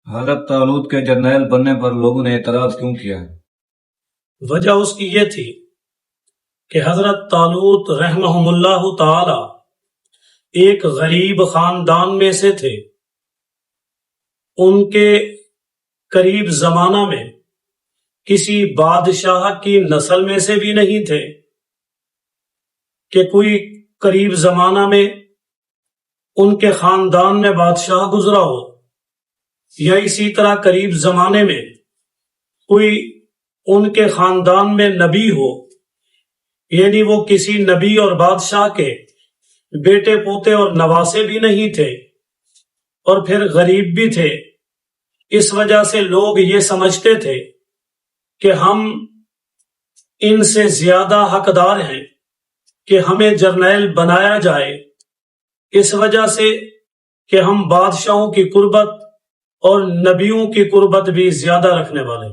حضرت طالوت کے جرنیل بننے پر لوگوں نے اعتراض کیوں کیا؟ وجہ اس کی یہ تھی کہ حضرت طالوت رحمہم اللہ تعالی ایک غریب خاندان میں سے تھے. ان کے قریب زمانہ میں کسی بادشاہ کی نسل میں سے بھی نہیں تھے کہ کوئی قریب زمانہ میں ان کے خاندان میں بادشاہ گزرا ہو، یا اسی طرح قریب زمانے میں کوئی ان کے خاندان میں نبی ہو، یعنی وہ کسی نبی اور بادشاہ کے بیٹے پوتے اور نواسے بھی نہیں تھے، اور پھر غریب بھی تھے. اس وجہ سے لوگ یہ سمجھتے تھے کہ ہم ان سے زیادہ حقدار ہیں کہ ہمیں جرنیل بنایا جائے، اس وجہ سے کہ ہم بادشاہوں کی قربت اور نبیوں کی قربت بھی زیادہ رکھنے والے.